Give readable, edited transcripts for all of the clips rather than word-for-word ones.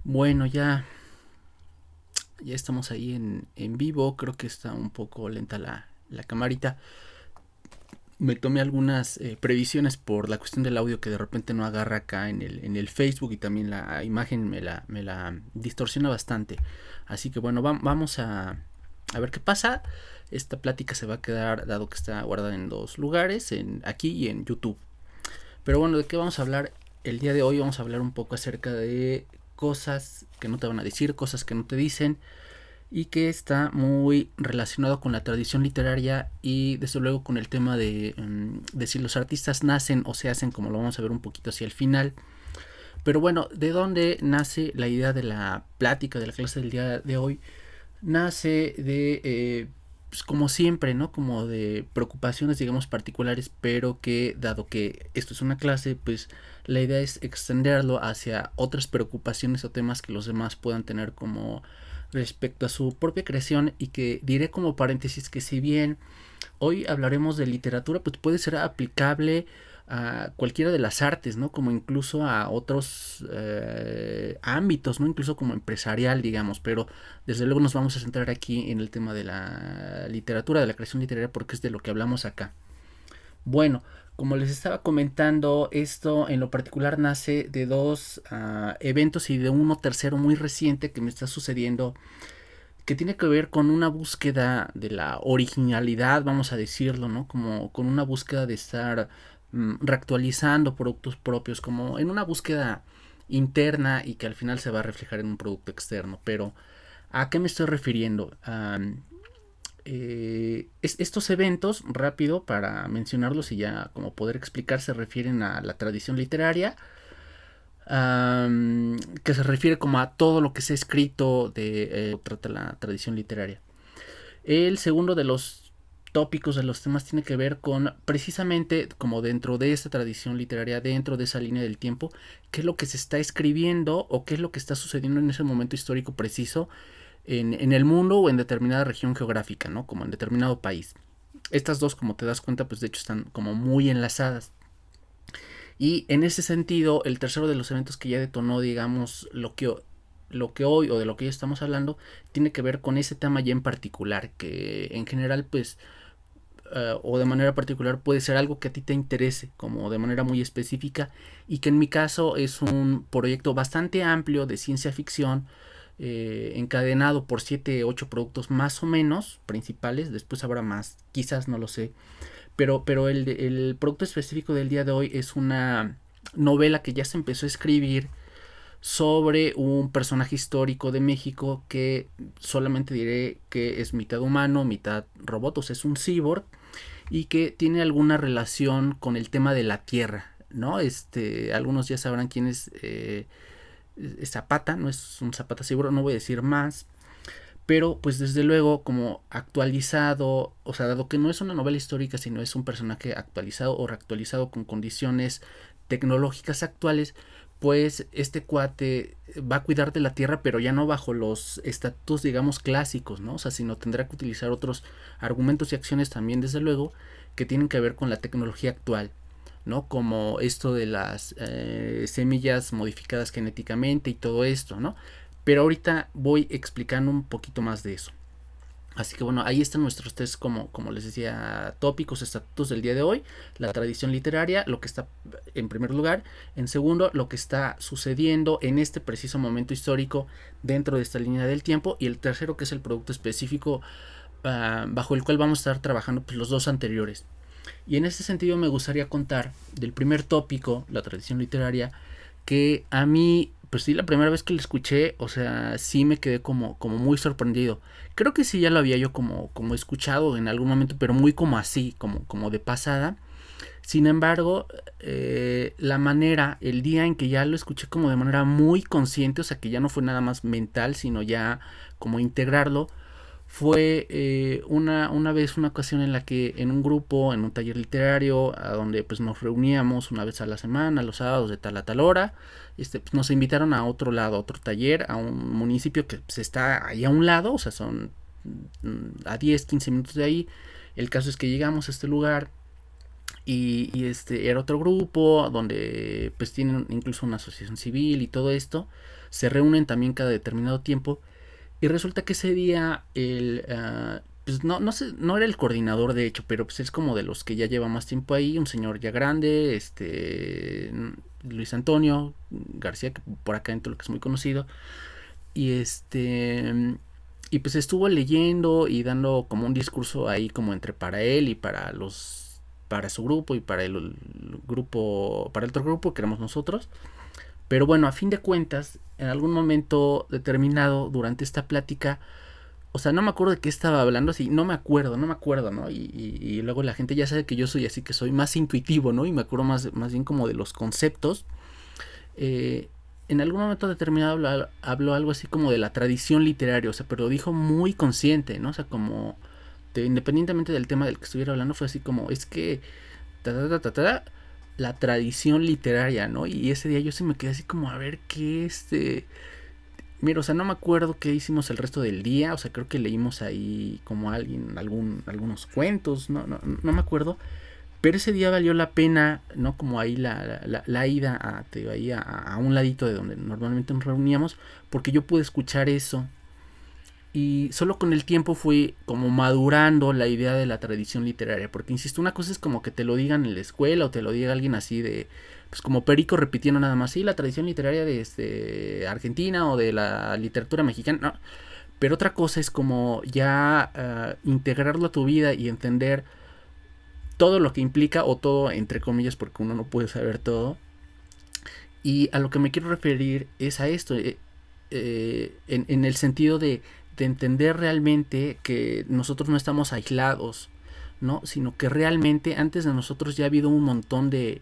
Bueno, ya estamos ahí en vivo. Creo que está un poco lenta la camarita. Me tomé algunas previsiones por la cuestión del audio que de repente no agarra acá en el Facebook, y también la imagen me la distorsiona bastante. Así que bueno, vamos a ver qué pasa. Esta plática se va a quedar, dado que está guardada en dos lugares, aquí y en YouTube. Pero bueno, ¿de qué vamos a hablar el día de hoy? Vamos a hablar un poco acerca de cosas que no te van a decir, cosas que no te dicen, y que está muy relacionado con la tradición literaria y desde luego con el tema de si los artistas nacen o se hacen, como lo vamos a ver un poquito hacia el final. Pero bueno, ¿de dónde nace la idea de la plática, de la clase del día de hoy? Nace de, pues como siempre, ¿no? Como de preocupaciones, digamos, particulares, pero que dado que esto es una clase, pues la idea es extenderlo hacia otras preocupaciones o temas que los demás puedan tener como respecto a su propia creación, y que diré como paréntesis que si bien hoy hablaremos de literatura, pues puede ser aplicable a cualquiera de las artes, ¿no? Como incluso a otros ámbitos, ¿no? Incluso como empresarial, digamos, pero desde luego nos vamos a centrar aquí en el tema de la literatura, de la creación literaria, porque es de lo que hablamos acá. Bueno, como les estaba comentando, esto en lo particular nace de dos eventos y de uno tercero muy reciente que me está sucediendo, que tiene que ver con una búsqueda de la originalidad, vamos a decirlo, ¿no? Como con una búsqueda de estar reactualizando productos propios, como en una búsqueda interna y que al final se va a reflejar en un producto externo. Pero, ¿a qué me estoy refiriendo? Estos eventos, rápido para mencionarlos y ya como poder explicar, se refieren a la tradición literaria, que se refiere como a todo lo que se ha escrito trata la tradición literaria. El segundo de los tópicos, de los temas, tiene que ver con precisamente como dentro de esta tradición literaria, dentro de esa línea del tiempo, qué es lo que se está escribiendo o qué es lo que está sucediendo en ese momento histórico preciso en el mundo o en determinada región geográfica, ¿no? Como en determinado país. Estas dos, como te das cuenta, pues de hecho están como muy enlazadas. Y en ese sentido, el tercero de los eventos que ya detonó, digamos, lo que hoy o de lo que ya estamos hablando, tiene que ver con ese tema ya en particular, que en general, pues, o de manera particular puede ser algo que a ti te interese, como de manera muy específica, y que en mi caso es un proyecto bastante amplio de ciencia ficción, encadenado por 7 8 productos más o menos principales. Después habrá más, quizás, no lo sé, pero el producto específico del día de hoy es una novela que ya se empezó a escribir sobre un personaje histórico de México que solamente diré que es mitad humano, mitad robot, o sea, es un cyborg, y que tiene alguna relación con el tema de la tierra, ¿no? Algunos ya sabrán quién es Zapata, no es un Zapata seguro, no voy a decir más, pero pues desde luego como actualizado, o sea, dado que no es una novela histórica, sino es un personaje actualizado o reactualizado con condiciones tecnológicas actuales, pues este cuate va a cuidar de la tierra, pero ya no bajo los estatutos, digamos, clásicos, ¿no? O sea, sino tendrá que utilizar otros argumentos y acciones también, desde luego, que tienen que ver con la tecnología actual, ¿no? Como esto de las semillas modificadas genéticamente y todo esto, ¿no? Pero ahorita voy explicando un poquito más de eso. Así que bueno, ahí están nuestros tres, como les decía, tópicos, estatutos del día de hoy. La tradición literaria, lo que está en primer lugar. En segundo, lo que está sucediendo en este preciso momento histórico dentro de esta línea del tiempo. Y el tercero, que es el producto específico bajo el cual vamos a estar trabajando, pues, los dos anteriores. Y en ese sentido me gustaría contar del primer tópico, la tradición literaria, que a mí, pues sí, la primera vez que lo escuché, o sea, sí me quedé como muy sorprendido. Creo que sí ya lo había yo como escuchado en algún momento, pero muy como así, como de pasada. Sin embargo, la manera, el día en que ya lo escuché como de manera muy consciente, o sea, que ya no fue nada más mental, sino ya como integrarlo, fue una vez, una ocasión en la que en un grupo, en un taller literario, a donde pues nos reuníamos una vez a la semana, los sábados de tal a tal hora, pues, nos invitaron a otro lado, a otro taller, a un municipio que pues, está ahí a un lado, o sea, son a 10 15 minutos de ahí. El caso es que llegamos a este lugar, y era otro grupo donde pues tienen incluso una asociación civil y todo esto. se reúnen también cada determinado tiempo. Y resulta que ese día pues no sé, no era el coordinador de hecho, pero pues es como de los que ya lleva más tiempo ahí, un señor ya grande, Luis Antonio García, que por acá en Toluca es muy conocido. Y y pues estuvo leyendo y dando como un discurso ahí como entre para él y para su grupo y para el grupo, para el otro grupo que éramos nosotros. Pero bueno, a fin de cuentas, en algún momento determinado durante esta plática, o sea, no me acuerdo de qué estaba hablando, así, no me acuerdo, ¿no? Y luego la gente ya sabe que yo soy así, que soy más intuitivo, ¿no? Y me acuerdo más bien como de los conceptos. Eh, en algún momento determinado habló algo así como de la tradición literaria, o sea, pero lo dijo muy consciente, ¿no? O sea, como, independientemente del tema del que estuviera hablando, fue así como, es que, ta, ta, ta, ta, ta, la tradición literaria, ¿no? Y ese día yo sí me quedé así como a ver qué mira, o sea, no me acuerdo qué hicimos el resto del día, o sea, creo que leímos ahí como algunos cuentos, no me acuerdo, pero ese día valió la pena, ¿no? Como ahí la ida a un ladito de donde normalmente nos reuníamos, porque yo pude escuchar eso. Y solo con el tiempo fui como madurando la idea de la tradición literaria. Porque insisto, una cosa es como que te lo digan en la escuela o te lo diga alguien así de, pues como perico repitiendo nada más, sí, la tradición literaria de Argentina o de la literatura mexicana, no. Pero otra cosa es como ya integrarlo a tu vida y entender todo lo que implica, o todo entre comillas, porque uno no puede saber todo. Y a lo que me quiero referir es a esto, en el sentido de entender realmente que nosotros no estamos aislados, ¿no? Sino que realmente antes de nosotros ya ha habido un montón de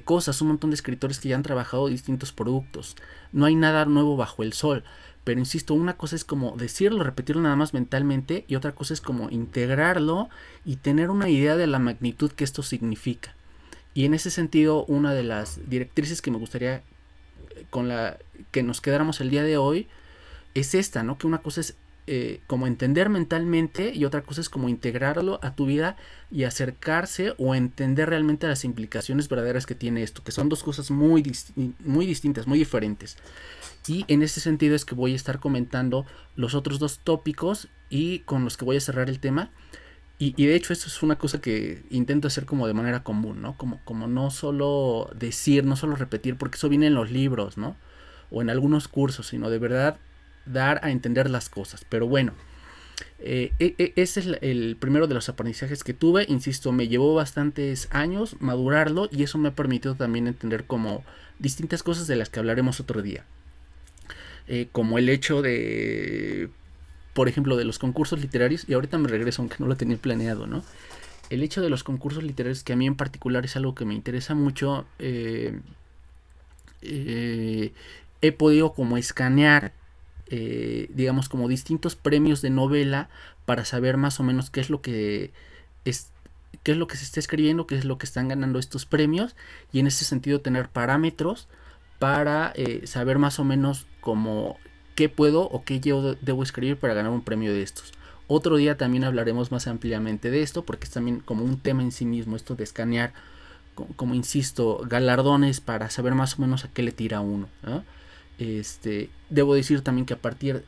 cosas, un montón de escritores que ya han trabajado distintos productos. No hay nada nuevo bajo el sol. Pero insisto, una cosa es como decirlo, repetirlo nada más mentalmente, y otra cosa es como integrarlo y tener una idea de la magnitud que esto significa. Y en ese sentido, una de las directrices que me gustaría con la que nos quedáramos el día de hoy es esta, ¿no? Que una cosa es como entender mentalmente y otra cosa es como integrarlo a tu vida y acercarse o entender realmente las implicaciones verdaderas que tiene esto, que son dos cosas muy distintas, muy diferentes. Y en ese sentido es que voy a estar comentando los otros dos tópicos y con los que voy a cerrar el tema. Y de hecho esto es una cosa que intento hacer como de manera común, ¿no? Como no solo decir, no solo repetir, porque eso viene en los libros, ¿no? O en algunos cursos, sino de verdad dar a entender las cosas. Pero bueno, ese es el primero de los aprendizajes que tuve. Insisto, me llevó bastantes años madurarlo y eso me ha permitido también entender como distintas cosas de las que hablaremos otro día. Como el hecho de, por ejemplo, de los concursos literarios, y ahorita me regreso aunque no lo tenía planeado, ¿no? El hecho de los concursos literarios, que a mí en particular es algo que me interesa mucho, he podido como escanear, digamos, como distintos premios de novela para saber más o menos qué es lo que se está escribiendo, qué es lo que están ganando estos premios, y en ese sentido tener parámetros para saber más o menos como qué puedo o qué yo debo escribir para ganar un premio de estos. Otro día también hablaremos más ampliamente de esto, porque es también como un tema en sí mismo, esto de escanear, como insisto, galardones para saber más o menos a qué le tira uno, ¿no? Debo decir también que a partir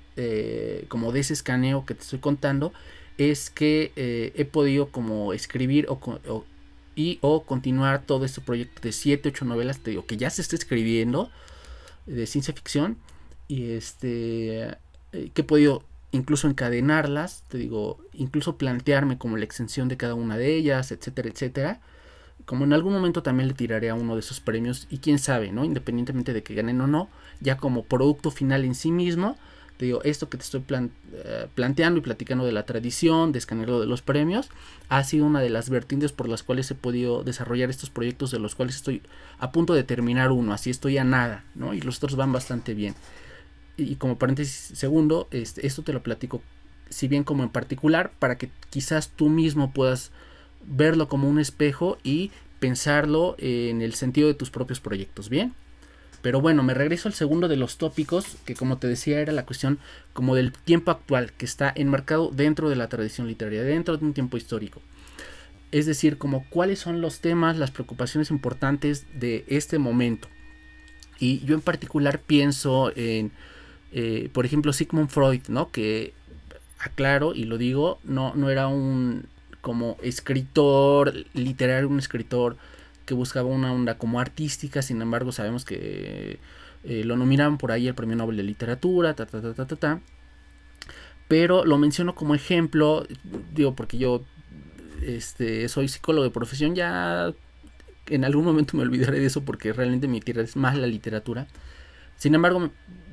como de ese escaneo que te estoy contando, es que he podido como escribir o continuar todo este proyecto de 7, 8 novelas, te digo, que ya se está escribiendo, de ciencia ficción, y que he podido incluso encadenarlas, te digo, incluso plantearme como la extensión de cada una de ellas, etcétera, etcétera. Como en algún momento también le tiraré a uno de esos premios, y quién sabe, ¿no? Independientemente de que ganen o no, ya como producto final en sí mismo, te digo, esto que te estoy planteando y platicando de la tradición, de escanearlo de los premios, ha sido una de las vertientes por las cuales he podido desarrollar estos proyectos, de los cuales estoy a punto de terminar uno, así estoy a nada, ¿no? Y los otros van bastante bien. Y como paréntesis segundo, esto te lo platico, si bien como en particular, para que quizás tú mismo puedas verlo como un espejo y pensarlo en el sentido de tus propios proyectos, ¿bien? Pero bueno, me regreso al segundo de los tópicos, que como te decía era la cuestión como del tiempo actual, que está enmarcado dentro de la tradición literaria, dentro de un tiempo histórico. Es decir, como cuáles son los temas, las preocupaciones importantes de este momento. Y yo en particular pienso en, por ejemplo, Sigmund Freud, ¿no? Que, aclaro y lo digo, no era un como escritor literario, un escritor que buscaba una onda como artística. Sin embargo, sabemos que lo nominaron por ahí el premio Nobel de Literatura, pero lo menciono como ejemplo, digo, porque yo soy psicólogo de profesión. Ya en algún momento me olvidaré de eso porque realmente mi tierra es más la literatura. Sin embargo,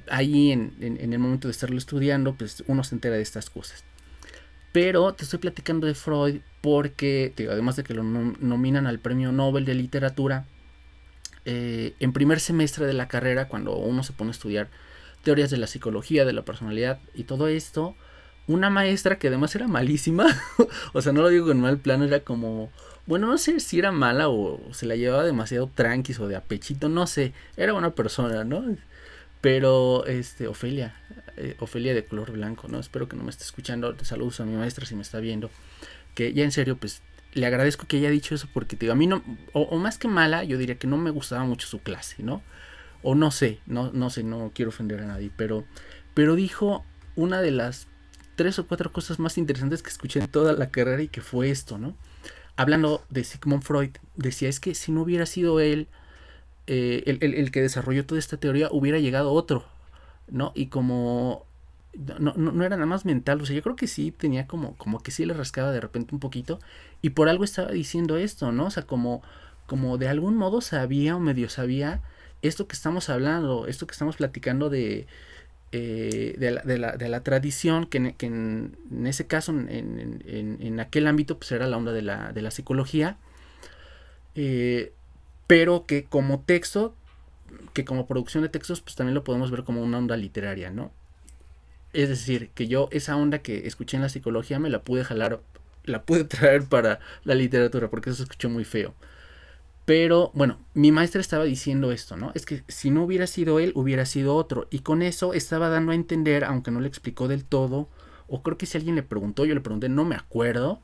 ahí en el momento de estarlo estudiando, pues uno se entera de estas cosas. Pero te estoy platicando de Freud porque, además de que lo nominan al premio Nobel de Literatura, en primer semestre de la carrera, cuando uno se pone a estudiar teorías de la psicología, de la personalidad y todo esto, una maestra que además era malísima, o sea, no lo digo con mal plano, era como, bueno, no sé si era mala o se la llevaba demasiado tranquis o de apechito, no sé, era buena persona, ¿no? Pero, Ofelia, Ofelia de color blanco, ¿no? Espero que no me esté escuchando. Saludos a mi maestra si me está viendo. Que ya en serio, pues le agradezco que haya dicho eso porque te digo, a mí no, o más que mala, yo diría que no me gustaba mucho su clase, ¿no? O no sé, no sé, no quiero ofender a nadie, pero dijo una de las 3 o 4 cosas más interesantes que escuché en toda la carrera y que fue esto, ¿no? Hablando de Sigmund Freud, decía, es que si no hubiera sido él el que desarrolló toda esta teoría, hubiera llegado otro, ¿no? Y como no era nada más mental, o sea, yo creo que sí tenía como que sí le rascaba de repente un poquito y por algo estaba diciendo esto, ¿no? O sea, como de algún modo sabía o medio sabía esto que estamos hablando, esto que estamos platicando de la tradición, que en ese caso, en aquel ámbito, pues era la onda de la psicología, eh, pero que como texto, que como producción de textos, pues también lo podemos ver como una onda literaria, ¿no? Es decir, que yo esa onda que escuché en la psicología me la pude jalar, la pude traer para la literatura, porque eso se escuchó muy feo. Pero bueno, mi maestra estaba diciendo esto, ¿no? Es que si no hubiera sido él, hubiera sido otro. Y con eso estaba dando a entender, aunque no le explicó del todo, o creo que si alguien le preguntó, yo le pregunté, no me acuerdo.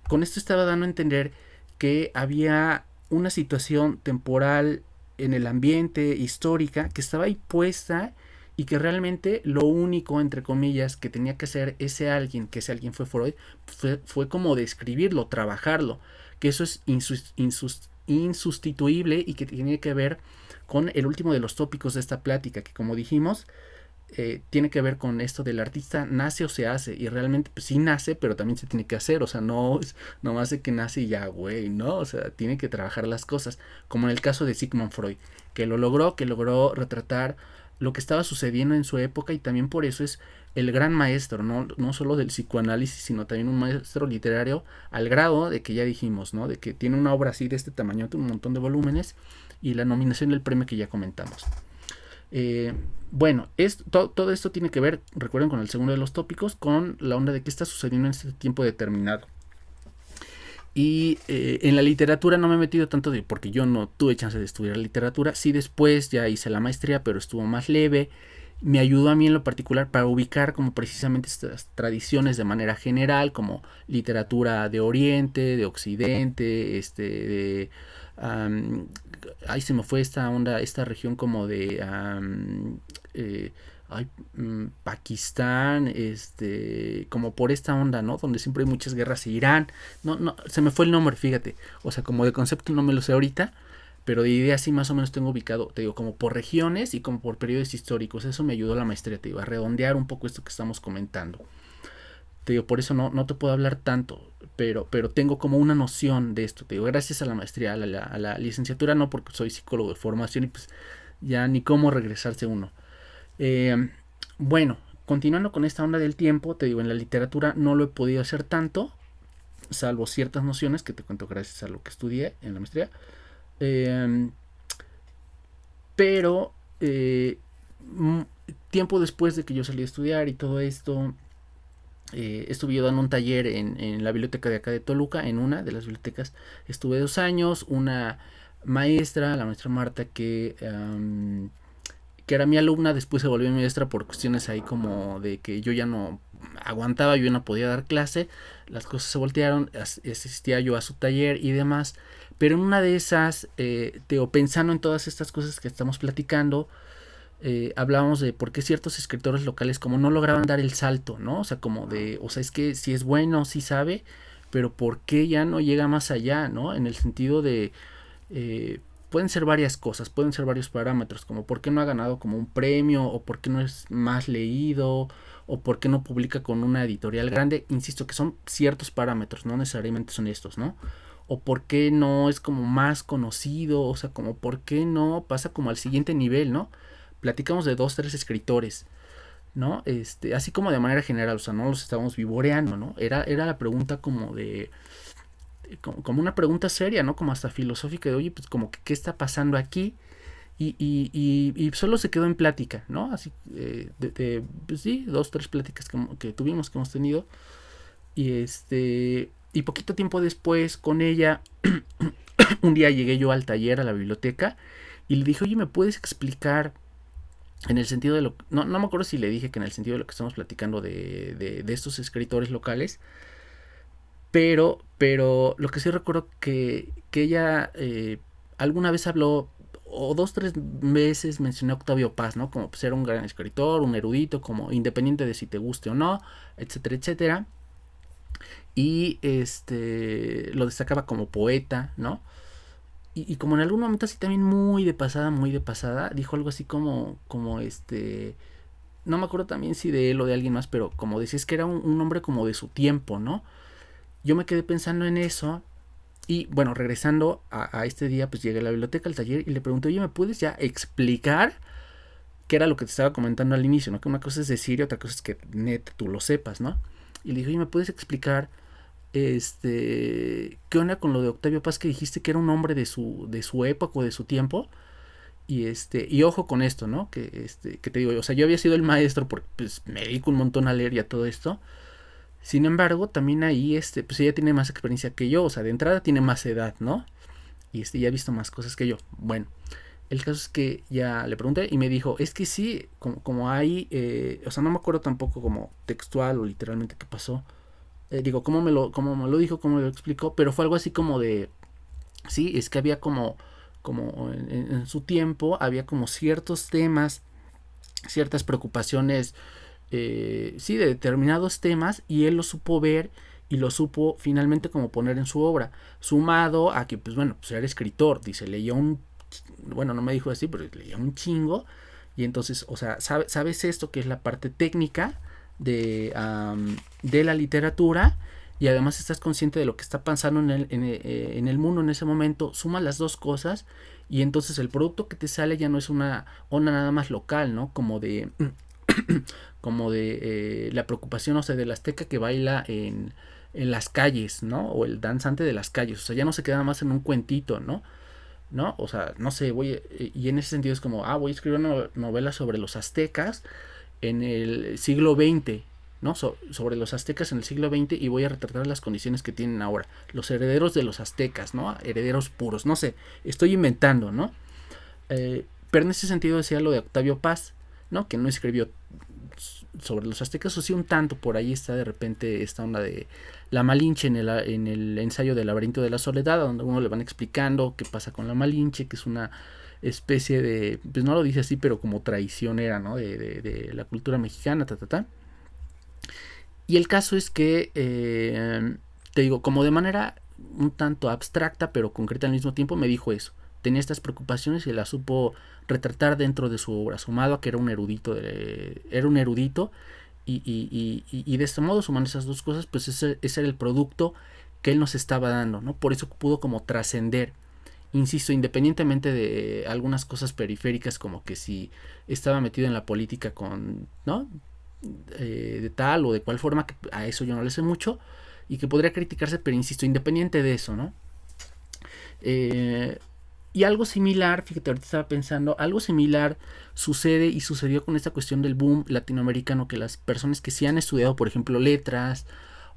Con esto estaba dando a entender que había una situación temporal en el ambiente histórica que estaba ahí puesta y que realmente lo único, entre comillas, que tenía que hacer ese alguien, que ese alguien fue Freud, fue como describirlo, trabajarlo, que eso es insustituible y que tiene que ver con el último de los tópicos de esta plática, que como dijimos, tiene que ver con esto del artista nace o se hace, y realmente pues sí nace, pero también se tiene que hacer, o sea, no es nomás de que nace y ya, güey, no, o sea, tiene que trabajar las cosas, como en el caso de Sigmund Freud, que logró retratar lo que estaba sucediendo en su época, y también por eso es el gran maestro, no solo del psicoanálisis, sino también un maestro literario, al grado de que ya dijimos, ¿no? De que tiene una obra así de este tamaño, un montón de volúmenes, y la nominación del premio que ya comentamos. Eh, bueno, todo esto tiene que ver, recuerden, con el segundo de los tópicos, con la onda de qué está sucediendo en este tiempo determinado. Y en la literatura no me he metido tanto porque yo no tuve chance de estudiar literatura. Sí, después ya hice la maestría, pero estuvo más leve. Me ayudó a mí en lo particular para ubicar como precisamente estas tradiciones de manera general, como literatura de Oriente, de Occidente, ahí se me fue esta onda, esta región como de eh, ay, Pakistán, como por esta onda, ¿no? Donde siempre hay muchas guerras, Irán, no, se me fue el nombre, fíjate, o sea, como de concepto no me lo sé ahorita, pero de idea sí más o menos tengo ubicado, te digo, como por regiones y como por periodos históricos. Eso me ayudó la maestría, te digo, a redondear un poco esto que estamos comentando. Te digo, por eso no te puedo hablar tanto, pero tengo como una noción de esto, te digo, gracias a la maestría, a la licenciatura, no, porque soy psicólogo de formación y pues ya ni cómo regresarse uno. Eh, bueno, continuando con esta onda del tiempo, te digo, en la literatura no lo he podido hacer tanto, salvo ciertas nociones que te cuento gracias a lo que estudié en la maestría. Eh, pero tiempo después de que yo salí a estudiar y todo esto, estuve yo dando un taller en la biblioteca de acá de Toluca, en una de las bibliotecas. Estuve 2 años, una maestra, la maestra Marta, que era mi alumna, después se volvió mi maestra por cuestiones ahí como de que yo ya no aguantaba, yo no podía dar clase, las cosas se voltearon, asistía yo a su taller y demás, pero en una de esas, pensando en todas estas cosas que estamos platicando, hablábamos de por qué ciertos escritores locales como no lograban dar el salto, ¿no? O sea, como de, o sea, es que si es bueno, si sabe, pero por qué ya no llega más allá, ¿no? En el sentido de, pueden ser varias cosas, pueden ser varios parámetros, como por qué no ha ganado como un premio, o por qué no es más leído, o por qué no publica con una editorial grande, insisto que son ciertos parámetros, no necesariamente son estos, ¿no? O por qué no es como más conocido, o sea, como por qué no pasa como al siguiente nivel, ¿no? Platicamos de 2, 3 escritores, ¿no? Así como de manera general, o sea, no los estábamos vivoreando, ¿no? Era la pregunta como de, como una pregunta seria, ¿no? Como hasta filosófica de, oye, pues como que, ¿qué está pasando aquí? Y solo se quedó en plática, ¿no? Así, pues sí, 2, 3 pláticas que tuvimos, que hemos tenido. Y poquito tiempo después con ella, un día llegué yo al taller, a la biblioteca, y le dije, oye, ¿me puedes explicar en el sentido de lo... No me acuerdo si le dije que en el sentido de lo que estamos platicando de estos escritores locales, pero lo que sí recuerdo que ella alguna vez habló, o 2, 3 veces mencionó a Octavio Paz, ¿no? Como pues era un gran escritor, un erudito, como independiente de si te guste o no, etcétera, etcétera. Y lo destacaba como poeta, ¿no? Y como en algún momento así también muy de pasada, dijo algo así como no me acuerdo también si de él o de alguien más, pero como decías que era un hombre como de su tiempo, ¿no? Yo me quedé pensando en eso y bueno, regresando a este día, pues llegué a la biblioteca, al taller y le pregunté, oye, ¿me puedes ya explicar qué era lo que te estaba comentando al inicio, ¿no? Que una cosa es decir y otra cosa es que neta tú lo sepas, ¿no? Y le dije, oye, ¿me puedes explicar qué onda con lo de Octavio Paz que dijiste que era un hombre de su época o de su tiempo? Y ojo con esto, ¿no? Que te digo, o sea, yo había sido el maestro porque pues me dedico un montón a leer y a todo esto. Sin embargo, también ahí, pues ella tiene más experiencia que yo, o sea, de entrada tiene más edad, ¿no? Y ya ha visto más cosas que yo. Bueno, el caso es que ya le pregunté y me dijo, es que sí, como hay, o sea, no me acuerdo tampoco como textual o literalmente qué pasó. Digo, cómo me lo dijo, cómo me lo explicó, pero fue algo así como de, sí, es que había como en su tiempo, había como ciertos temas, ciertas preocupaciones, sí, de determinados temas, y él lo supo ver y lo supo finalmente como poner en su obra, sumado a que, pues bueno, pues era escritor, dice, bueno, no me dijo así, pero leía un chingo, y entonces, o sea, sabes esto que es la parte técnica de la literatura, y además estás consciente de lo que está pasando en el mundo en ese momento, sumas las dos cosas, y entonces el producto que te sale ya no es una onda nada más local, ¿no? Como de la preocupación, o sea, del azteca que baila en las calles, ¿no? O el danzante de las calles, o sea, ya no se queda más en un cuentito, ¿no? ¿No? O sea, no sé, y en ese sentido es como, voy a escribir una novela sobre los aztecas en el siglo XX, ¿no? Sobre los aztecas en el siglo XX, y voy a retratar las condiciones que tienen ahora, los herederos de los aztecas, ¿no? Herederos puros, no sé, estoy inventando, ¿no? Pero en ese sentido decía lo de Octavio Paz, ¿no? Que no escribió sobre los aztecas, o sí un tanto, por ahí está de repente esta onda de la Malinche en el ensayo del laberinto de la soledad, donde uno le van explicando qué pasa con la Malinche, que es una especie de, pues no lo dice así, pero como traicionera, ¿no? De la cultura mexicana, Y el caso es que, te digo, como de manera un tanto abstracta, pero concreta al mismo tiempo, me dijo eso. Tenía estas preocupaciones y las supo retratar dentro de su obra, sumado a que era un erudito, y de este modo, sumando esas dos cosas, pues ese era el producto que él nos estaba dando, ¿no? Por eso pudo como trascender, insisto, independientemente de algunas cosas periféricas, como que si estaba metido en la política ¿no? De tal o de cual forma, que a eso yo no le sé mucho, y que podría criticarse, pero insisto, independiente de eso, ¿no? Y algo similar, fíjate, ahorita estaba pensando, algo similar sucede y sucedió con esta cuestión del boom latinoamericano, que las personas que sí han estudiado, por ejemplo, letras,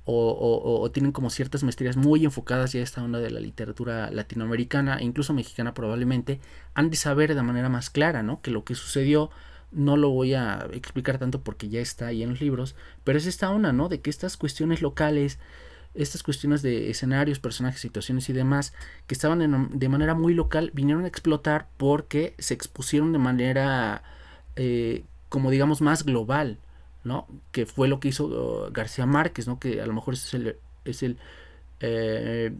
o tienen como ciertas maestrías muy enfocadas ya a esta onda de la literatura latinoamericana, e incluso mexicana probablemente, han de saber de manera más clara, ¿no? Que lo que sucedió no lo voy a explicar tanto porque ya está ahí en los libros, pero es esta onda, ¿no? De que estas cuestiones locales, estas cuestiones de escenarios, personajes, situaciones y demás, que estaban de manera muy local, vinieron a explotar porque se expusieron de manera, como digamos, más global, ¿no? Que fue lo que hizo García Márquez, ¿no? Que a lo mejor es el eh,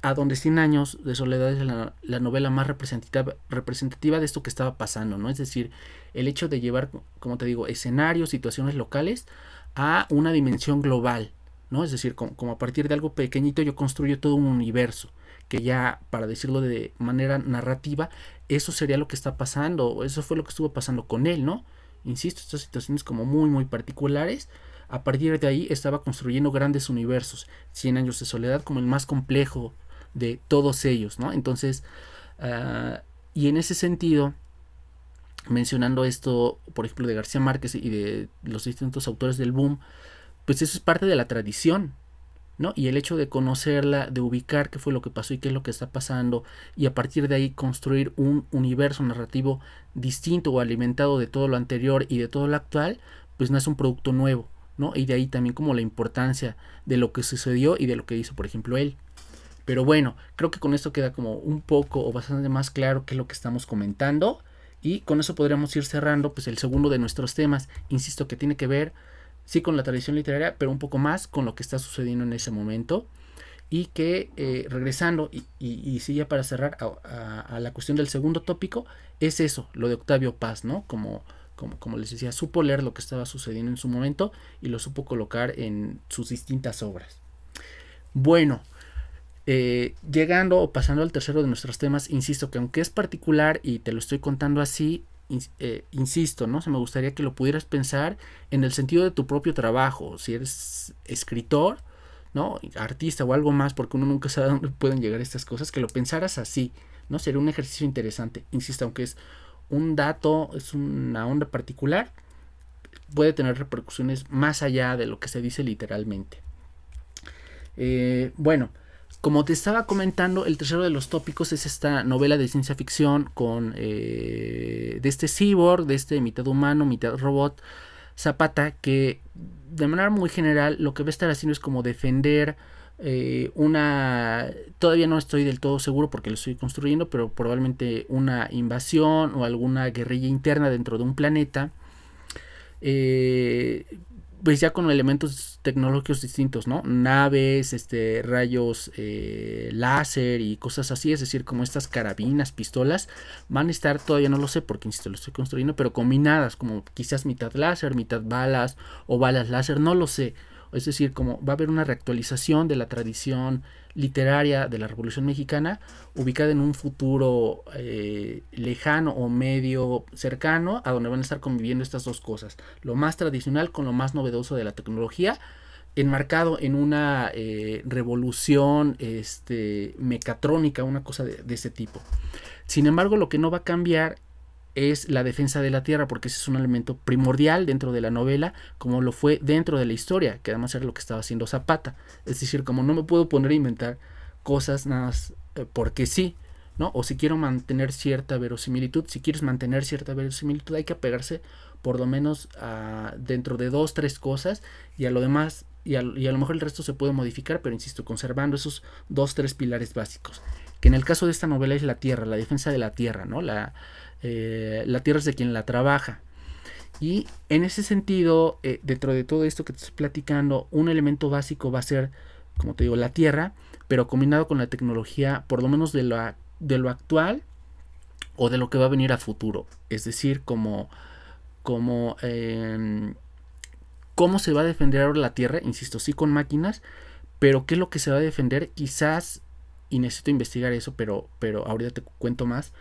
a donde 100 años de soledad es la novela más representativa de esto que estaba pasando, ¿no? Es decir, el hecho de llevar, como te digo, escenarios, situaciones locales a una dimensión global, ¿no? Es decir, como a partir de algo pequeñito yo construyo todo un universo, que ya, para decirlo de manera narrativa, eso sería lo que está pasando, eso fue lo que estuvo pasando con él, ¿no? Insisto, estas situaciones como muy, muy particulares. A partir de ahí estaba construyendo grandes universos. 100 años de soledad como el más complejo de todos ellos, ¿no? Entonces, y en ese sentido, mencionando esto, por ejemplo, de García Márquez y de los distintos autores del boom, pues eso es parte de la tradición, ¿no? Y el hecho de conocerla, de ubicar qué fue lo que pasó y qué es lo que está pasando, y a partir de ahí construir un universo narrativo distinto o alimentado de todo lo anterior y de todo lo actual, pues no es un producto nuevo, ¿no? Y de ahí también como la importancia de lo que sucedió y de lo que hizo, por ejemplo, él. Pero bueno, creo que con esto queda como un poco o bastante más claro qué es lo que estamos comentando. Y con eso podríamos ir cerrando pues el segundo de nuestros temas. Insisto que tiene que ver sí con la tradición literaria, pero un poco más con lo que está sucediendo en ese momento. Y que regresando, y sí ya para cerrar a la cuestión del segundo tópico, es eso, lo de Octavio Paz, ¿no? Como les decía, supo leer lo que estaba sucediendo en su momento y lo supo colocar en sus distintas obras. Bueno, llegando o pasando al tercero de nuestros temas, insisto que aunque es particular y te lo estoy contando así, insisto, ¿no? Se me gustaría que lo pudieras pensar en el sentido de tu propio trabajo, si eres escritor, ¿no? Artista o algo más, porque uno nunca sabe a dónde pueden llegar estas cosas, que lo pensaras así, ¿no? Sería un ejercicio interesante, insisto, aunque es un dato, es una onda particular, puede tener repercusiones más allá de lo que se dice literalmente. Bueno, como te estaba comentando, el tercero de los tópicos es esta novela de ciencia ficción con de este cyborg, de este mitad humano, mitad robot, Zapata, que de manera muy general lo que va a estar haciendo es como defender todavía no estoy del todo seguro porque lo estoy construyendo, pero probablemente una invasión o alguna guerrilla interna dentro de un planeta, eh, pues ya con elementos tecnológicos distintos, ¿no? Naves, rayos láser y cosas así, es decir, como estas carabinas, pistolas, van a estar, todavía no lo sé porque insisto, lo estoy construyendo, pero combinadas, como quizás mitad láser, mitad balas o balas láser, no lo sé. Es decir, como va a haber una reactualización de la tradición literaria de la Revolución Mexicana, ubicada en un futuro lejano o medio cercano, a donde van a estar conviviendo estas dos cosas, lo más tradicional con lo más novedoso de la tecnología, enmarcado en una revolución mecatrónica, una cosa de ese tipo. Sin embargo, lo que no va a cambiar es la defensa de la tierra, porque ese es un elemento primordial dentro de la novela, como lo fue dentro de la historia, que además era lo que estaba haciendo Zapata. Es decir, como no me puedo poner a inventar cosas nada más porque sí, ¿no? O si quiero mantener cierta verosimilitud, si quieres mantener cierta verosimilitud, hay que apegarse por lo menos dentro de 2-3 cosas, y a lo demás, y a lo mejor el resto se puede modificar, pero insisto, conservando esos 2-3 pilares básicos, que en el caso de esta novela es la tierra, la defensa de la tierra, ¿no? La tierra es de quien la trabaja. Y en ese sentido, dentro de todo esto que te estoy platicando, un elemento básico va a ser, como te digo, la tierra, pero combinado con la tecnología, por lo menos de lo actual o de lo que va a venir a futuro. Es decir, cómo se va a defender ahora la tierra, insisto, sí con máquinas, pero qué es lo que se va a defender, quizás, y necesito investigar eso, pero ahorita te cuento más.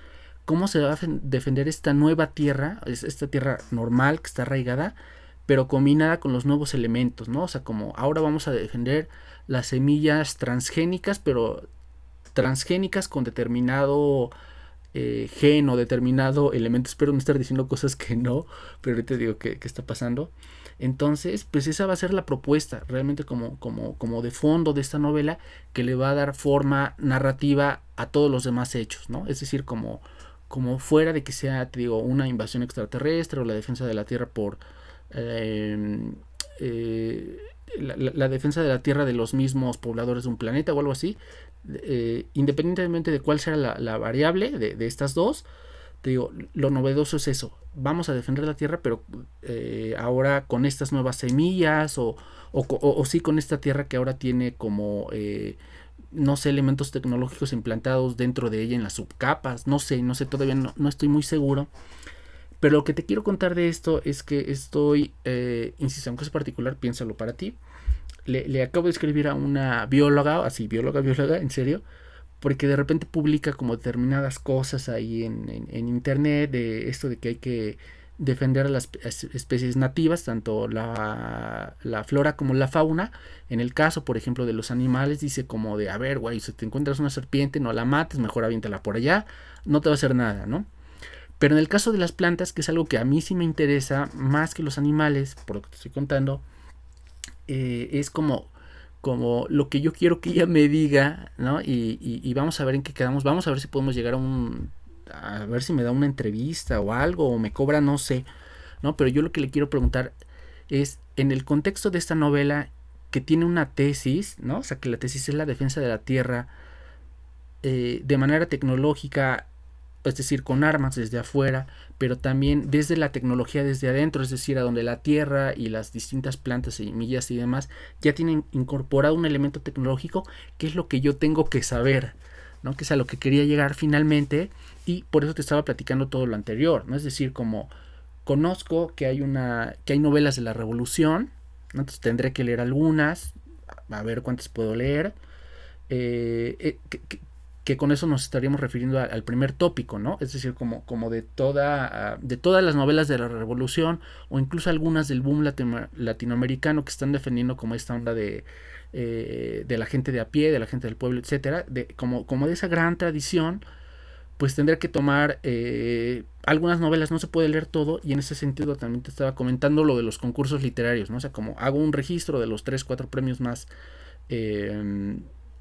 Cómo se va a defender esta nueva tierra, esta tierra normal que está arraigada, pero combinada con los nuevos elementos, ¿no? O sea, como ahora vamos a defender las semillas transgénicas, pero transgénicas con determinado gen o determinado elemento. Espero no estar diciendo cosas que no, pero ahorita digo que está pasando. Entonces, pues esa va a ser la propuesta, realmente como de fondo de esta novela, que le va a dar forma narrativa a todos los demás hechos, ¿no? Es decir, como como fuera de que sea, te digo, una invasión extraterrestre o la defensa de la Tierra por eh, eh, la defensa de la Tierra de los mismos pobladores de un planeta o algo así, independientemente de cuál sea la variable de estas dos, te digo, lo novedoso es eso. Vamos a defender la Tierra, pero ahora con estas nuevas semillas o sí con esta Tierra que ahora tiene como, no sé, elementos tecnológicos implantados dentro de ella en las subcapas. No sé, todavía no estoy muy seguro. Pero lo que te quiero contar de esto es que estoy, insisto, aunque es particular, piénsalo para ti. Le acabo de escribir a una bióloga, así, bióloga, en serio, porque de repente publica como determinadas cosas ahí en internet de esto de que hay que defender a las especies nativas, tanto la flora como la fauna. En el caso, por ejemplo, de los animales, dice como de, a ver, güey, si te encuentras una serpiente, no la mates, mejor aviéntala por allá, no te va a hacer nada, ¿no? Pero en el caso de las plantas, que es algo que a mí sí me interesa más que los animales, por lo que te estoy contando, es como lo que yo quiero que ella me diga, ¿no? Y vamos a ver en qué quedamos, vamos a ver si podemos llegar a ver si me da una entrevista o algo, o me cobra, no sé, ¿no? Pero yo lo que le quiero preguntar es, en el contexto de esta novela, que tiene una tesis, ¿no? O sea, que la tesis es la defensa de la Tierra de manera tecnológica, es decir, con armas desde afuera, pero también desde la tecnología desde adentro, es decir, a donde la Tierra y las distintas plantas, semillas y demás ya tienen incorporado un elemento tecnológico, que es lo que yo tengo que saber, ¿no? Que es a lo que quería llegar finalmente, y por eso te estaba platicando todo lo anterior, ¿no? Es decir, como conozco que hay novelas de la Revolución, ¿no? Entonces tendré que leer algunas, a ver cuántas puedo leer, que con eso nos estaríamos refiriendo al primer tópico, ¿no? Es decir, como de todas las novelas de la Revolución, o incluso algunas del boom latinoamericano que están defendiendo como esta onda de la gente de a pie, de la gente del pueblo, etcétera, como de esa gran tradición, pues tendré que tomar algunas novelas, no se puede leer todo, y en ese sentido también te estaba comentando lo de los concursos literarios, ¿no? O sea, como hago un registro de los 3, 4 premios más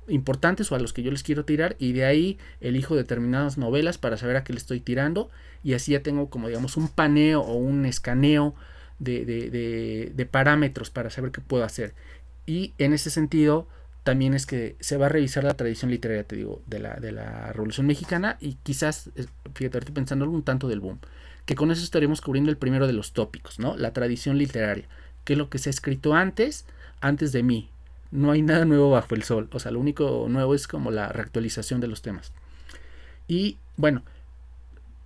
importantes o a los que yo les quiero tirar, y de ahí elijo determinadas novelas para saber a qué le estoy tirando, y así ya tengo como digamos un paneo o un escaneo de parámetros para saber qué puedo hacer. Y en ese sentido también es que se va a revisar la tradición literaria, te digo, de la Revolución Mexicana, y quizás, fíjate, estoy pensando un tanto del boom, que con eso estaremos cubriendo el primero de los tópicos, ¿no? La tradición literaria, que es lo que se ha escrito antes de mí. No hay nada nuevo bajo el sol, o sea, lo único nuevo es como la reactualización de los temas. Y bueno,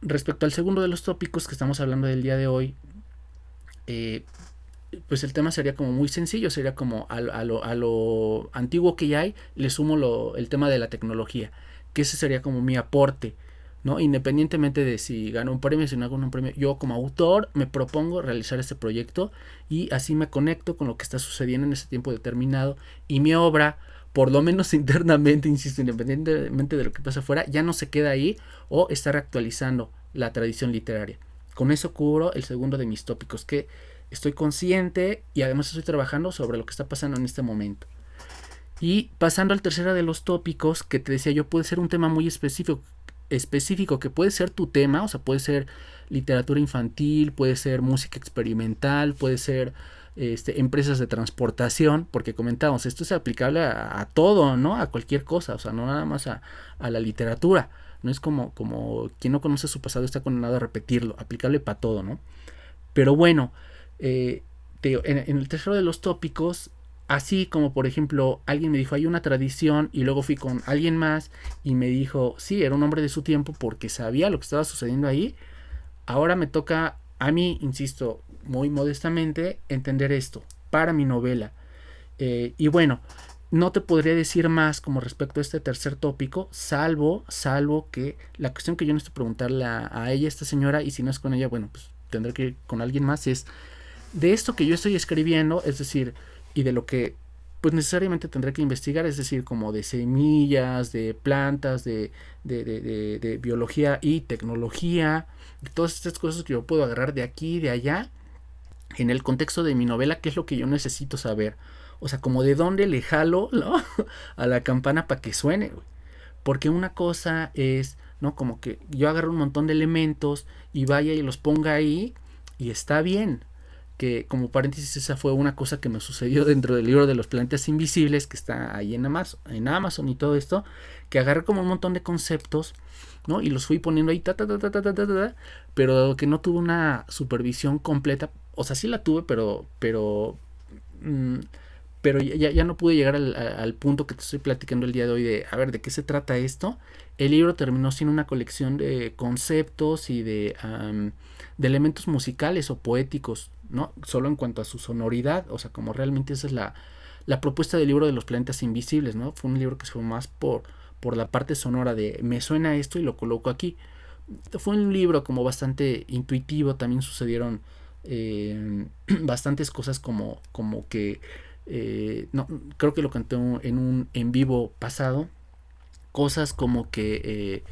respecto al segundo de los tópicos que estamos hablando del día de hoy, eh, pues el tema sería como muy sencillo, sería como a lo antiguo que ya hay, le sumo el tema de la tecnología, que ese sería como mi aporte, ¿no? Independientemente de si gano un premio, si no gano un premio, yo como autor me propongo realizar este proyecto, y así me conecto con lo que está sucediendo en ese tiempo determinado, y mi obra, por lo menos internamente, insisto, independientemente de lo que pasa afuera, ya no se queda ahí, o está reactualizando la tradición literaria. Con eso cubro el segundo de mis tópicos, que estoy consciente y además estoy trabajando sobre lo que está pasando en este momento. Y pasando al tercero de los tópicos, que te decía yo, puede ser un tema muy específico, que puede ser tu tema, o sea, puede ser literatura infantil, puede ser música experimental, puede ser empresas de transportación, porque comentábamos, esto es aplicable a todo, ¿no? A cualquier cosa, o sea, no nada más a la literatura. No es como quien no conoce su pasado está condenado a repetirlo, aplicable para todo, ¿no? Pero bueno, en el tercero de los tópicos, así como por ejemplo alguien me dijo hay una tradición, y luego fui con alguien más y me dijo sí, era un hombre de su tiempo porque sabía lo que estaba sucediendo ahí. Ahora me toca a mí, insisto, muy modestamente, entender esto para mi novela. Y bueno, no te podría decir más como respecto a este tercer tópico, salvo que la cuestión que yo necesito preguntarle a ella, esta señora, y si no es con ella, bueno, pues tendré que ir con alguien más, es de esto que yo estoy escribiendo, es decir, y de lo que pues necesariamente tendré que investigar, es decir, como de semillas, de plantas, de biología y tecnología, de todas estas cosas que yo puedo agarrar de aquí y de allá, en el contexto de mi novela, qué es lo que yo necesito saber. O sea, como de dónde le jalo, ¿no? A la campana para que suene, güey. Porque una cosa es ¿no? Como que yo agarro un montón de elementos y vaya y los ponga ahí y está bien. Que como paréntesis, esa fue una cosa que me sucedió dentro del libro de los planetas invisibles, que está ahí en Amazon y todo esto, que agarré como un montón de conceptos, ¿no? Y los fui poniendo ahí, pero que no tuve una supervisión completa. O sea, sí la tuve, mm, pero ya no pude llegar al punto que te estoy platicando el día de hoy de, a ver, ¿de qué se trata esto? El libro terminó siendo una colección de conceptos y de elementos musicales o poéticos, ¿no? Solo en cuanto a su sonoridad, o sea, como realmente esa es la propuesta del libro de los planetas invisibles, ¿no? Fue un libro que se fue más por la parte sonora de me suena esto y lo coloco aquí. Fue un libro como bastante intuitivo, también sucedieron bastantes cosas como que no, creo que lo canté en un en vivo pasado, cosas como que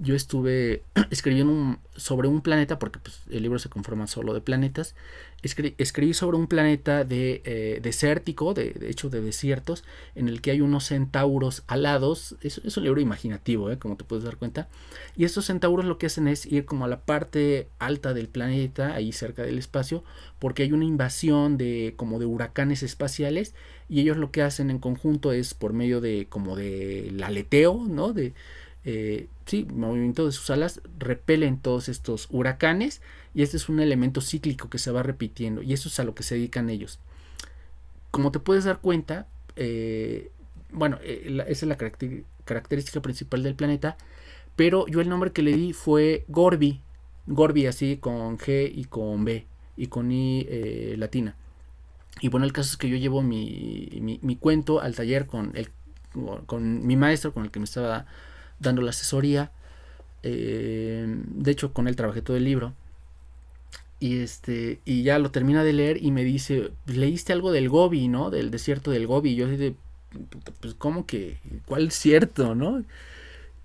yo estuve escribiendo sobre un planeta, porque pues, el libro se conforma solo de planetas. Escribí sobre un planeta desértico, de hecho de desiertos, en el que hay unos centauros alados. Es un libro imaginativo, como te puedes dar cuenta. Y estos centauros lo que hacen es ir como a la parte alta del planeta, ahí cerca del espacio, porque hay una invasión como de huracanes espaciales, y ellos lo que hacen en conjunto es por medio de como del aleteo, ¿no? Sí, movimiento de sus alas, repelen todos estos huracanes, y este es un elemento cíclico que se va repitiendo, y eso es a lo que se dedican ellos. Como te puedes dar cuenta, bueno, esa es la característica principal del planeta, pero yo el nombre que le di fue Gorby, Gorby así con G y con B y con I latina. Y bueno, el caso es que yo llevo mi cuento al taller con mi maestro, con el que me estaba dando la asesoría. De hecho, con él trabajé todo el libro. Y ya lo termina de leer y me dice, leíste algo del Gobi, ¿no? Del desierto del Gobi. Y yo así de, pues, ¿cómo que? ¿Cuál desierto, no?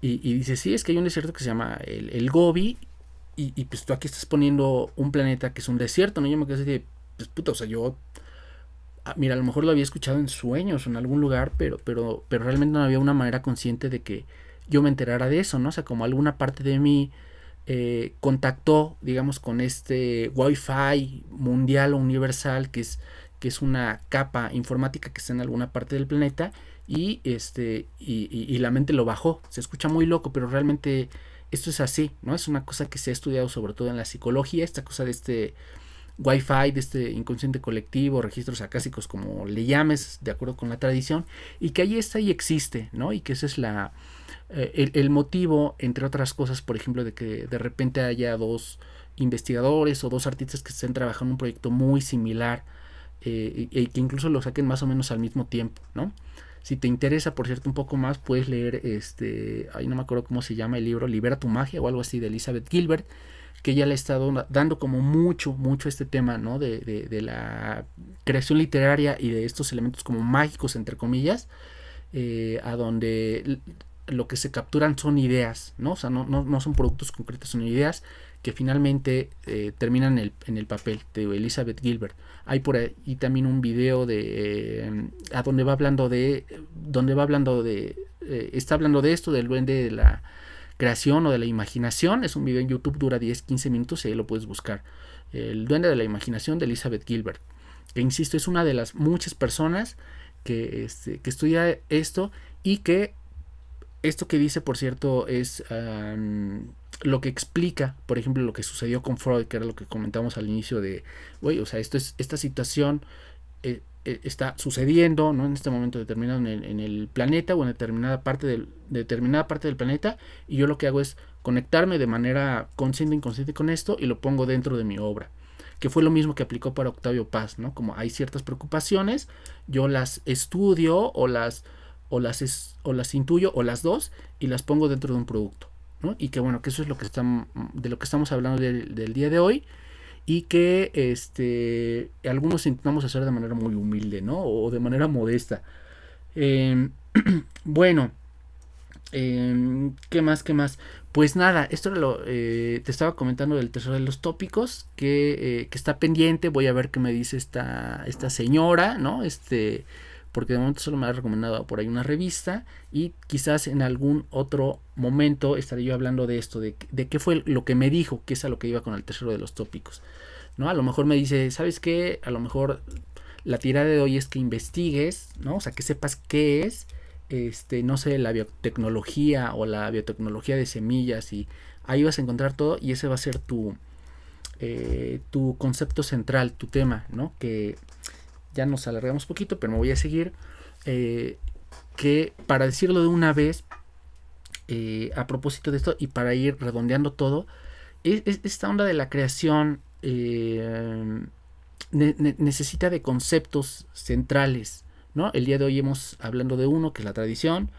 Y dice, sí, es que hay un desierto que se llama el Gobi. Y pues tú aquí estás poniendo un planeta que es un desierto, ¿no? Yo me quedé así de, pues puta, o sea, yo mira, a lo mejor lo había escuchado en sueños o en algún lugar, pero realmente no había una manera consciente de que yo me enterara de eso, ¿no? O sea, como alguna parte de mí contactó, digamos, con este Wi-Fi mundial o universal, que es una capa informática que está en alguna parte del planeta, y la mente lo bajó. Se escucha muy loco, pero realmente esto es así, ¿no? Es una cosa que se ha estudiado sobre todo en la psicología, esta cosa de este Wi-Fi, de este inconsciente colectivo, registros acásicos, como le llames, de acuerdo con la tradición, y que ahí está y existe, ¿no? Y que ese es el motivo, entre otras cosas, por ejemplo, de que de repente haya dos investigadores o dos artistas que estén trabajando en un proyecto muy similar, y que incluso lo saquen más o menos al mismo tiempo, ¿no? Si te interesa, por cierto, un poco más, puedes leer ahí no me acuerdo cómo se llama el libro, Libera tu magia o algo así, de Elizabeth Gilbert, que ella le ha estado dando como mucho este tema, ¿no? De la creación literaria y de estos elementos como mágicos, entre comillas, a donde lo que se capturan son ideas, ¿no? O sea, no son productos concretos, son ideas que finalmente terminan en el papel, de Elizabeth Gilbert. Hay por ahí también un video a donde va hablando está hablando de esto, del duende de la creación o de la imaginación. Es un video en YouTube, dura 10-15 minutos y ahí lo puedes buscar. El duende de la imaginación de Elizabeth Gilbert, que insisto, es una de las muchas personas que estudia esto, y que esto que dice, por cierto, es lo que explica, por ejemplo, lo que sucedió con Freud, que era lo que comentamos al inicio de, güey, o sea, esta situación está sucediendo, ¿no? En este momento determinado en el planeta, o en determinada parte del planeta, y yo lo que hago es conectarme de manera consciente e inconsciente con esto y lo pongo dentro de mi obra, que fue lo mismo que aplicó para Octavio Paz, ¿no? Como hay ciertas preocupaciones, yo las estudio o las intuyo, o las dos, y las pongo dentro de un producto, ¿no? Y que bueno, que eso es de lo que estamos hablando del día de hoy, y que algunos intentamos hacer de manera muy humilde, ¿no? O de manera modesta. Bueno, ¿qué más? Pues nada, esto era te estaba comentando del tercero de los tópicos, que está pendiente. Voy a ver qué me dice esta señora, ¿no? porque de momento solo me ha recomendado por ahí una revista, y quizás en algún otro momento estaré yo hablando de esto, de qué fue lo que me dijo, que es a lo que iba con el tercero de los tópicos, ¿no? A lo mejor me dice, ¿sabes qué? A lo mejor la tirada de hoy es que investigues, ¿no? O sea, que sepas qué es, no sé, la biotecnología o la biotecnología de semillas, y ahí vas a encontrar todo, y ese va a ser tu concepto central, tu tema, ¿no? Que ya nos alargamos poquito, pero me voy a seguir. Que para decirlo de una vez, a propósito de esto y para ir redondeando todo, es esta onda de la creación necesita de conceptos centrales, ¿no? El día de hoy hemos hablando de uno, que es la tradición,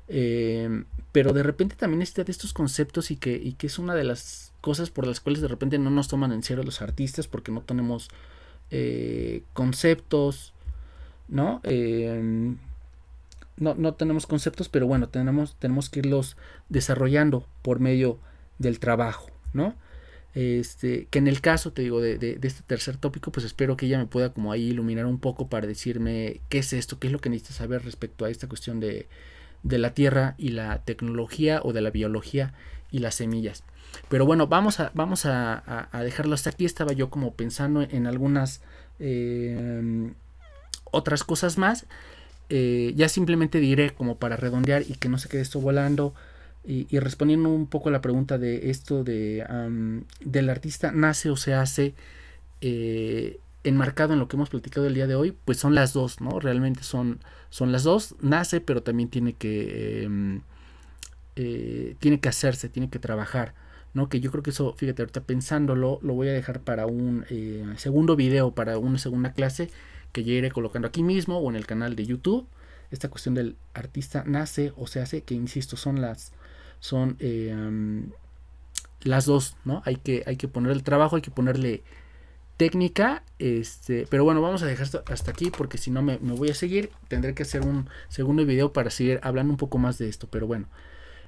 pero de repente también está de estos conceptos, y que es una de las cosas por las cuales de repente no nos toman en serio los artistas, porque no tenemos conceptos, ¿no? No tenemos conceptos, pero bueno, tenemos que irlos desarrollando por medio del trabajo, ¿no? Que en el caso, te digo, de este tercer tópico, pues espero que ella me pueda como ahí iluminar un poco para decirme qué es esto, qué es lo que necesitas saber respecto a esta cuestión de la tierra y la tecnología, o de la biología y las semillas. Pero bueno, vamos a dejarlo hasta aquí. Estaba yo como pensando en algunas otras cosas más. Ya simplemente diré, como para redondear y que no se quede esto volando, y respondiendo un poco a la pregunta de esto del artista nace o se hace, enmarcado en lo que hemos platicado el día de hoy, pues son las dos, ¿no? Realmente son las dos. Nace, pero también tiene que hacerse, tiene que trabajar, ¿no? Que yo creo que eso, fíjate, ahorita pensándolo, lo voy a dejar para un segundo video, para una segunda clase, que ya iré colocando aquí mismo o en el canal de YouTube. Esta cuestión del artista nace o se hace, que insisto, son las dos, ¿no? Hay que poner el trabajo, hay que ponerle técnica, pero bueno, vamos a dejar esto hasta aquí, porque si no me voy a seguir, tendré que hacer un segundo video para seguir hablando un poco más de esto. Pero bueno,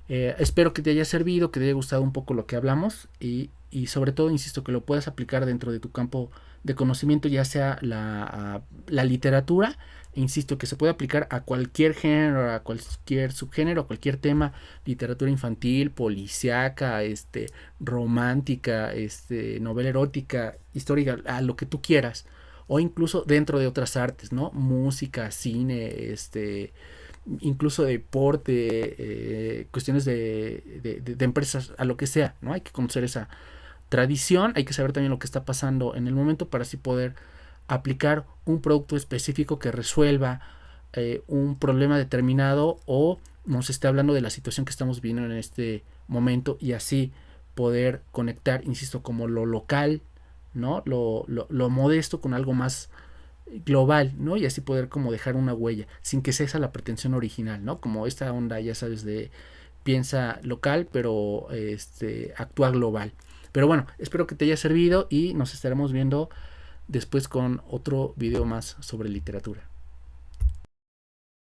espero que te haya servido, que te haya gustado un poco lo que hablamos, y sobre todo, insisto, que lo puedas aplicar dentro de tu campo de conocimiento, ya sea la literatura. Insisto, que se puede aplicar a cualquier género, a cualquier subgénero, a cualquier tema: literatura infantil, policíaca, romántica, novela erótica, histórica, a lo que tú quieras, o incluso dentro de otras artes, ¿no? Música, cine, incluso deporte, cuestiones de empresas, a lo que sea, ¿no? Hay que conocer esa tradición, hay que saber también lo que está pasando en el momento, para así poder aplicar un producto específico que resuelva un problema determinado, o nos esté hablando de la situación que estamos viviendo en este momento, y así poder conectar, insisto, como lo local, ¿no? Lo modesto con algo más global, ¿no? Y así poder como dejar una huella, sin que sea esa la pretensión original, ¿no? Como esta onda, ya sabes, de piensa local, pero actúa global. Pero bueno, espero que te haya servido, y nos estaremos viendo después con otro video más sobre literatura.